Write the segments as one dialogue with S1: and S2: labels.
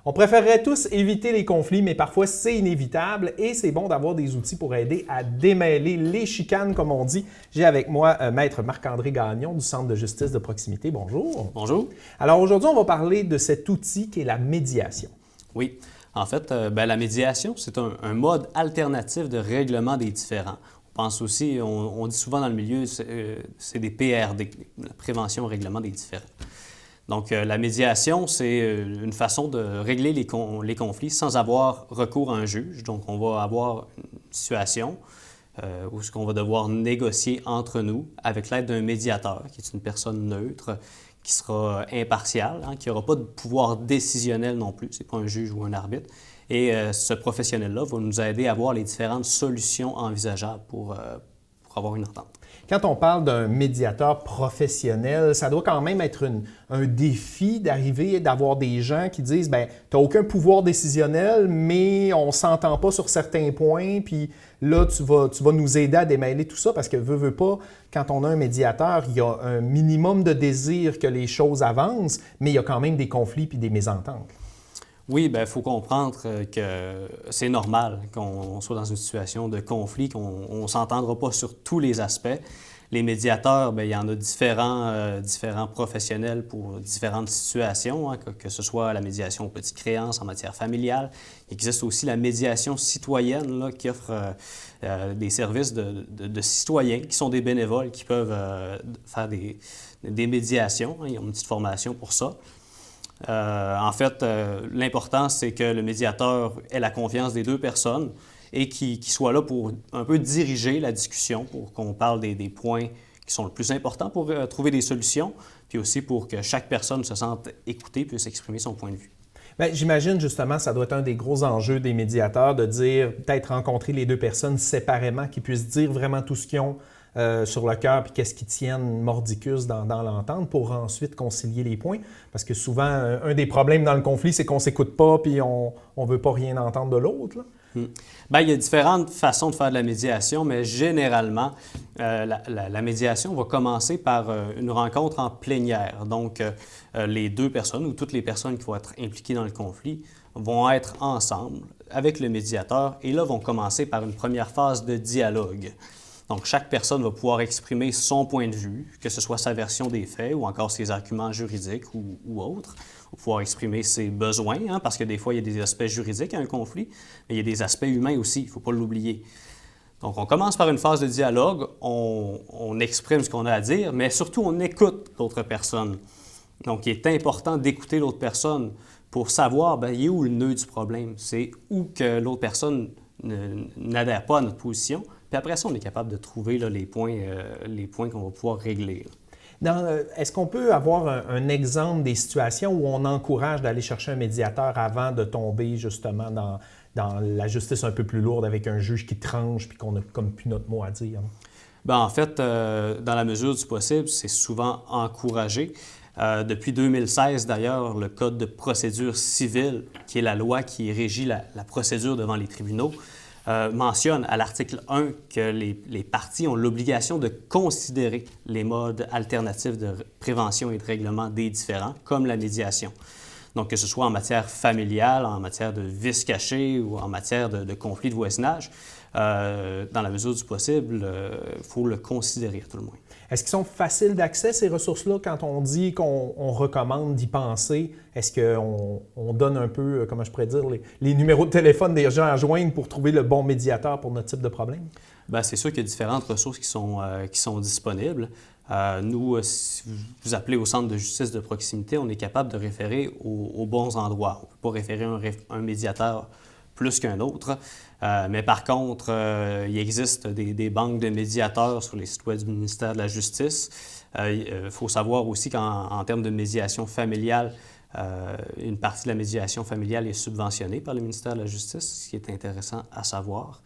S1: On préférerait tous éviter les conflits, mais parfois c'est inévitable et c'est bon d'avoir des outils pour aider à démêler les chicanes, comme on dit. J'ai avec moi Maître Marc-André Gagnon du Centre de justice de proximité. Bonjour.
S2: Bonjour.
S1: Alors aujourd'hui, on va parler de cet outil qui est la médiation.
S2: Oui. En fait, la médiation, c'est un mode alternatif de règlement des différends. On pense aussi, on dit souvent dans le milieu, c'est des PRD, la prévention et règlement des différends. Donc, la médiation, c'est une façon de régler les conflits sans avoir recours à un juge. Donc, on va avoir une situation où on va devoir négocier entre nous avec l'aide d'un médiateur, qui est une personne neutre, qui sera impartiale, qui n'aura pas de pouvoir décisionnel non plus. Ce n'est pas un juge ou un arbitre. Et ce professionnel-là va nous aider à voir les différentes solutions envisageables pour avoir une entente.
S1: Quand on parle d'un médiateur professionnel, ça doit quand même être un défi d'arriver, d'avoir des gens qui disent « bien, tu n'as aucun pouvoir décisionnel, mais on ne s'entend pas sur certains points, puis là, tu vas nous aider à démêler tout ça, parce que veux pas, quand on a un médiateur, il y a un minimum de désir que les choses avancent, mais il y a quand même des conflits puis des mésententes. »
S2: Oui, bien, il faut comprendre que c'est normal qu'on soit dans une situation de conflit, qu'on ne s'entendra pas sur tous les aspects. Les médiateurs, bien, il y en a différents professionnels pour différentes situations, que ce soit la médiation aux petites créances en matière familiale. Il existe aussi la médiation citoyenne là, qui offre des services de citoyens qui sont des bénévoles qui peuvent faire des médiations. Ils ont une petite formation pour ça. En fait, l'important, c'est que le médiateur ait la confiance des deux personnes et qu'il soit là pour un peu diriger la discussion, pour qu'on parle des points qui sont le plus importants pour trouver des solutions, puis aussi pour que chaque personne se sente écoutée, puisse exprimer son point de vue.
S1: Bien, j'imagine justement, ça doit être un des gros enjeux des médiateurs de dire, peut-être rencontrer les deux personnes séparément, qui puissent dire vraiment tout ce qu'ils ont sur le cœur, puis qu'est-ce qui tiennent mordicus dans l'entente pour ensuite concilier les points. Parce que souvent, un des problèmes dans le conflit, c'est qu'on ne s'écoute pas puis on ne veut pas rien entendre de l'autre.
S2: Bien, il y a différentes façons de faire de la médiation, mais généralement, la médiation va commencer par une rencontre en plénière. Donc, les deux personnes ou toutes les personnes qui vont être impliquées dans le conflit vont être ensemble avec le médiateur et là vont commencer par une première phase de dialogue. Donc, chaque personne va pouvoir exprimer son point de vue, que ce soit sa version des faits ou encore ses arguments juridiques ou autres. Il va pouvoir exprimer ses besoins, parce que des fois, il y a des aspects juridiques à un conflit, mais il y a des aspects humains aussi, il ne faut pas l'oublier. Donc, on commence par une phase de dialogue, on exprime ce qu'on a à dire, mais surtout, on écoute l'autre personne. Donc, il est important d'écouter l'autre personne pour savoir, bien, il est où le nœud du problème? C'est où que l'autre personne n'adhère pas à notre position. Puis après ça, on est capable de trouver là, les points qu'on va pouvoir régler.
S1: Est-ce qu'on peut avoir un exemple des situations où on encourage d'aller chercher un médiateur avant de tomber justement dans la justice un peu plus lourde avec un juge qui tranche puis qu'on n'a comme plus notre mot à dire?
S2: Bien, en fait, dans la mesure du possible, c'est souvent encouragé. Depuis 2016, d'ailleurs, le Code de procédure civile, qui est la loi qui régit la procédure devant les tribunaux, mentionne à l'article 1 que les parties ont l'obligation de considérer les modes alternatifs de prévention et de règlement des différends, comme la médiation. Donc, que ce soit en matière familiale, en matière de vices cachés ou en matière de conflits de voisinage, dans la mesure du possible, il faut le considérer à tout le moins.
S1: Est-ce qu'ils sont faciles d'accès, ces ressources-là, quand on dit qu'on recommande d'y penser? Est-ce qu'on donne un peu, comment je pourrais dire, les numéros de téléphone des gens à joindre pour trouver le bon médiateur pour notre type de problème?
S2: Bien, c'est sûr qu'il y a différentes ressources qui sont disponibles. Nous, si vous appelez au Centre de justice de proximité, on est capable de référer aux bons endroits. On ne peut pas référer un médiateur plus qu'un autre. Mais par contre, il existe des banques de médiateurs sur les sites web du ministère de la Justice. Il faut savoir aussi qu'en termes de médiation familiale, une partie de la médiation familiale est subventionnée par le ministère de la Justice, ce qui est intéressant à savoir.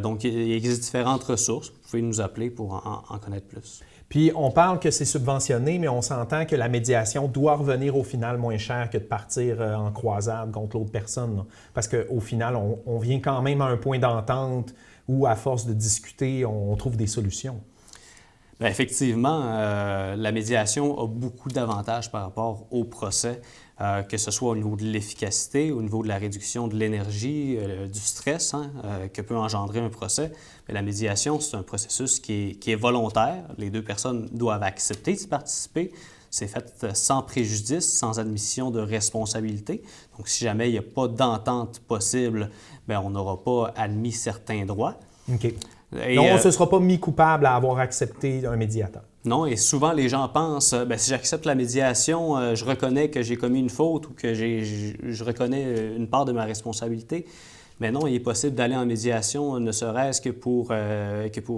S2: Donc, il existe différentes ressources. Vous pouvez nous appeler pour en connaître plus.
S1: Puis, on parle que c'est subventionné, mais on s'entend que la médiation doit revenir au final moins cher que de partir en croisade contre l'autre personne. Là. Parce qu'au final, on vient quand même à un point d'entente où, à force de discuter, on trouve des solutions.
S2: Bien, effectivement, la médiation a beaucoup d'avantages par rapport au procès, que ce soit au niveau de l'efficacité, au niveau de la réduction de l'énergie, du stress que peut engendrer un procès. Mais la médiation, c'est un processus qui est volontaire. Les deux personnes doivent accepter d'y participer. C'est fait sans préjudice, sans admission de responsabilité. Donc, si jamais il n'y a pas d'entente possible, bien, on n'aura pas admis certains droits.
S1: OK.
S2: Et,
S1: non, on ne se sera pas mis coupable à avoir accepté un médiateur.
S2: Non, et souvent les gens pensent, bien, si j'accepte la médiation, je reconnais que j'ai commis une faute ou que je reconnais une part de ma responsabilité. Mais non, il est possible d'aller en médiation, ne serait-ce que pour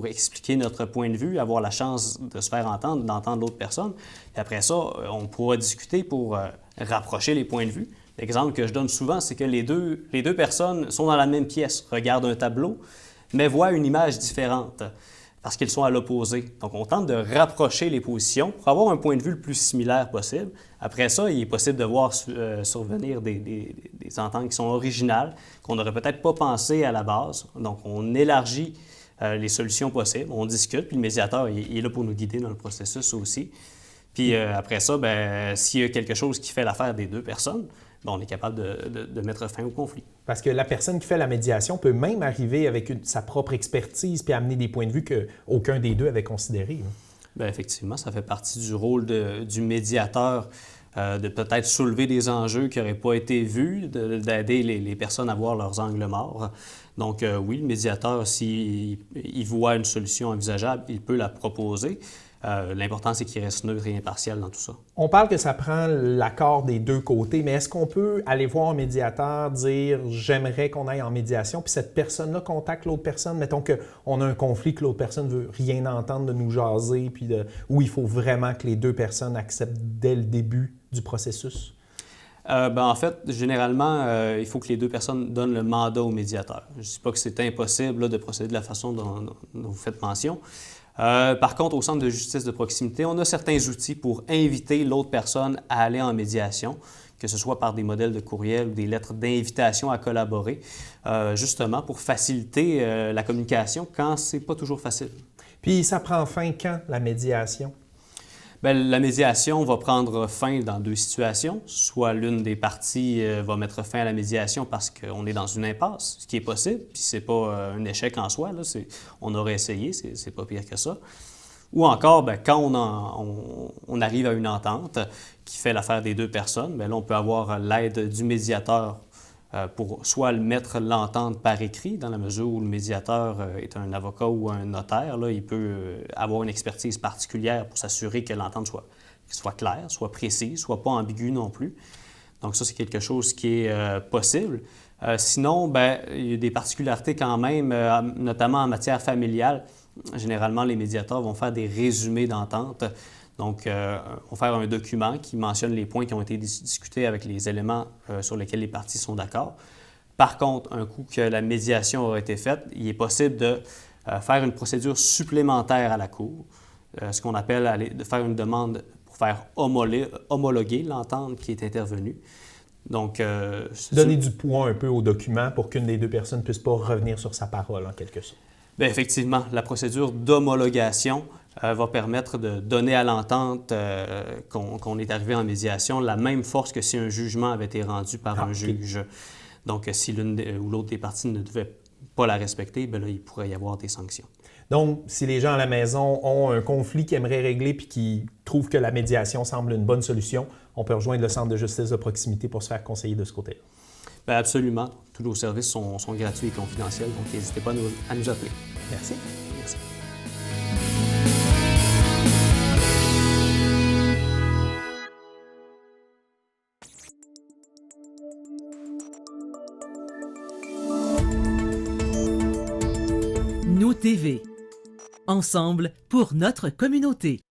S2: expliquer notre point de vue, avoir la chance de se faire entendre, d'entendre l'autre personne. Et après ça, on pourra discuter pour rapprocher les points de vue. L'exemple que je donne souvent, c'est que les deux personnes sont dans la même pièce, regardent un tableau, mais voient une image différente parce qu'ils sont à l'opposé. Donc, on tente de rapprocher les positions pour avoir un point de vue le plus similaire possible. Après ça, il est possible de voir survenir des ententes qui sont originales, qu'on n'aurait peut-être pas pensé à la base. Donc, on élargit les solutions possibles, on discute, puis le médiateur il est là pour nous guider dans le processus aussi. Puis après ça, bien, s'il y a quelque chose qui fait l'affaire des deux personnes, bien, on est capable de mettre fin au conflit.
S1: Parce que la personne qui fait la médiation peut même arriver avec sa propre expertise puis amener des points de vue qu'aucun des deux avait considérés.
S2: Bien, effectivement, ça fait partie du rôle du médiateur de peut-être soulever des enjeux qui n'auraient pas été vus, d'aider les personnes à voir leurs angles morts. Donc oui, le médiateur, s'il voit une solution envisageable, il peut la proposer. L'important, c'est qu'il reste neutre et impartial dans tout ça.
S1: On parle que ça prend l'accord des deux côtés, mais est-ce qu'on peut aller voir un médiateur, dire « j'aimerais qu'on aille en médiation », puis cette personne-là contacte l'autre personne? Mettons qu'on a un conflit, que l'autre personne ne veut rien entendre de nous jaser, puis où il faut vraiment que les deux personnes acceptent dès le début du processus?
S2: En fait, généralement, il faut que les deux personnes donnent le mandat au médiateur. Je ne dis pas que c'est impossible là, de procéder de la façon dont vous faites mention. Par contre, au Centre de justice de proximité, on a certains outils pour inviter l'autre personne à aller en médiation, que ce soit par des modèles de courriel ou des lettres d'invitation à collaborer, justement pour faciliter la communication quand c'est pas toujours facile.
S1: Puis ça prend fin quand, la médiation?
S2: Bien, la médiation va prendre fin dans deux situations. Soit l'une des parties va mettre fin à la médiation parce qu'on est dans une impasse, ce qui est possible, puis c'est pas un échec en soi, là, on aurait essayé, c'est pas pire que ça. Ou encore, bien, quand on arrive à une entente qui fait l'affaire des deux personnes, bien là, on peut avoir l'aide du médiateur pour soit mettre l'entente par écrit, dans la mesure où le médiateur est un avocat ou un notaire, là, il peut avoir une expertise particulière pour s'assurer que l'entente soit claire, soit précise, soit pas ambiguë non plus. Donc ça, c'est quelque chose qui est possible. Sinon, bien, il y a des particularités quand même, notamment en matière familiale. Généralement, les médiateurs vont faire des résumés d'entente. Donc, on va faire un document qui mentionne les points qui ont été discutés avec les éléments sur lesquels les parties sont d'accord. Par contre, un coup que la médiation aura été faite, il est possible de faire une procédure supplémentaire à la Cour, ce qu'on appelle de faire une demande pour faire homologuer l'entente qui est intervenue. Donc,
S1: donner du poids un peu au document pour qu'une des deux personnes ne puisse pas revenir sur sa parole, en quelque sorte.
S2: Bien, effectivement, la procédure d'homologation va permettre de donner à l'entente qu'on est arrivé en médiation la même force que si un jugement avait été rendu par un juge. Donc, si l'une ou l'autre des parties ne devait pas la respecter, bien là, il pourrait y avoir des sanctions.
S1: Donc, si les gens à la maison ont un conflit qu'ils aimeraient régler puis qui trouvent que la médiation semble une bonne solution, on peut rejoindre le Centre de justice de proximité pour se faire conseiller de ce côté-là.
S2: Bien, absolument. Tous nos services sont gratuits et confidentiels, donc n'hésitez pas à nous appeler.
S1: Merci.
S2: Merci.
S3: Nous TV. Ensemble pour notre communauté.